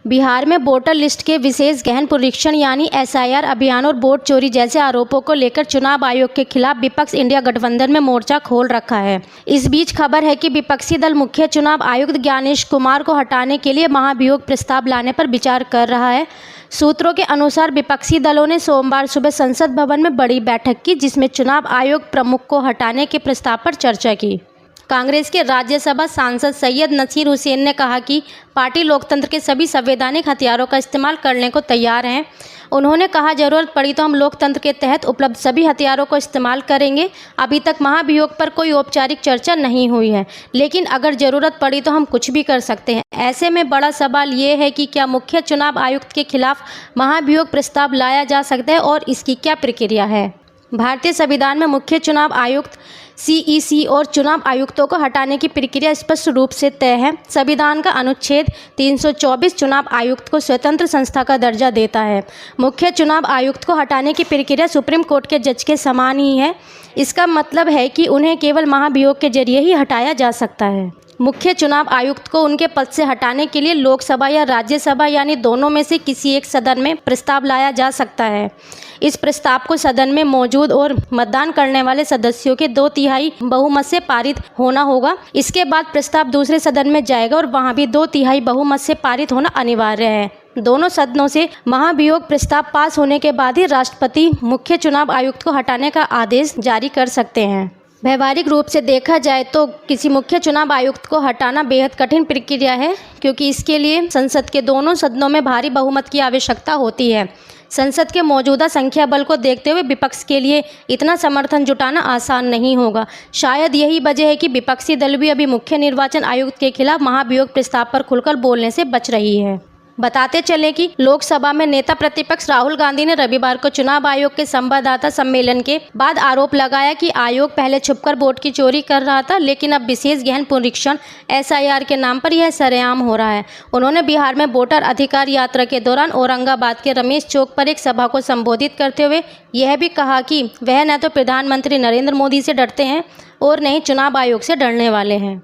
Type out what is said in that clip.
बिहार में voter list के विशेष गहन पुनरीक्षण यानी एसआईआर अभियान और वोट चोरी जैसे आरोपों को लेकर चुनाव आयोग के खिलाफ विपक्ष इंडिया गठबंधन में मोर्चा खोल रखा है। इस बीच खबर है कि विपक्षी दल मुख्य चुनाव आयुक्त ज्ञानेश कुमार को हटाने के लिए महाभियोग प्रस्ताव लाने पर विचार कर रहा है। सूत्रों के अनुसार विपक्षी दलों ने सोमवार सुबह संसद भवन में बड़ी बैठक की, जिसमें चुनाव आयोग प्रमुख को हटाने के प्रस्ताव पर चर्चा की। कांग्रेस के राज्यसभा सांसद सैयद नसीर हुसैन ने कहा कि पार्टी लोकतंत्र के सभी संवैधानिक हथियारों का इस्तेमाल करने को तैयार है। उन्होंने कहा, जरूरत पड़ी तो हम लोकतंत्र के तहत उपलब्ध सभी हथियारों को इस्तेमाल करेंगे। अभी तक महाभियोग पर कोई औपचारिक चर्चा नहीं हुई है, लेकिन अगर ज़रूरत पड़ी तो हम कुछ भी कर सकते हैं। ऐसे में बड़ा सवाल ये है कि क्या मुख्य चुनाव आयुक्त के खिलाफ महाभियोग प्रस्ताव लाया जा सकता है और इसकी क्या प्रक्रिया है। भारतीय संविधान में मुख्य चुनाव आयुक्त, सीईसी और चुनाव आयुक्तों को हटाने की प्रक्रिया स्पष्ट रूप से तय है। संविधान का अनुच्छेद 324 चुनाव आयुक्त को स्वतंत्र संस्था का दर्जा देता है। मुख्य चुनाव आयुक्त को हटाने की प्रक्रिया सुप्रीम कोर्ट के जज के समान ही है। इसका मतलब है कि उन्हें केवल महाभियोग के जरिए ही हटाया जा सकता है। मुख्य चुनाव आयुक्त को उनके पद से हटाने के लिए लोकसभा या राज्यसभा यानी दोनों में से किसी एक सदन में प्रस्ताव लाया जा सकता है। इस प्रस्ताव को सदन में मौजूद और मतदान करने वाले सदस्यों के 2/3 बहुमत से पारित होना होगा। इसके बाद प्रस्ताव दूसरे सदन में जाएगा और वहां भी 2/3 बहुमत से पारित होना अनिवार्य है। दोनों सदनों से महाभियोग प्रस्ताव पास होने के बाद ही राष्ट्रपति मुख्य चुनाव आयुक्त को हटाने का आदेश जारी कर सकते हैं। व्यवहारिक रूप से देखा जाए तो किसी मुख्य चुनाव आयुक्त को हटाना बेहद कठिन प्रक्रिया है, क्योंकि इसके लिए संसद के दोनों सदनों में भारी बहुमत की आवश्यकता होती है। संसद के मौजूदा संख्या बल को देखते हुए विपक्ष के लिए इतना समर्थन जुटाना आसान नहीं होगा। शायद यही वजह है कि विपक्षी दल भी अभी मुख्य निर्वाचन आयुक्त के खिलाफ महाभियोग प्रस्ताव पर खुलकर बोलने से बच रही है। बताते चलें कि लोकसभा में नेता प्रतिपक्ष राहुल गांधी ने रविवार को चुनाव आयोग के संवाददाता सम्मेलन के बाद आरोप लगाया कि आयोग पहले छुपकर वोट की चोरी कर रहा था, लेकिन अब विशेष गहन पुनरीक्षण एसआईआर के नाम पर यह सरेआम हो रहा है। उन्होंने बिहार में वोटर अधिकार यात्रा के दौरान औरंगाबाद के रमेश चौक पर एक सभा को संबोधित करते हुए यह भी कहा कि वह न तो प्रधानमंत्री नरेंद्र मोदी से डरते हैं और न ही चुनाव आयोग से डरने वाले हैं।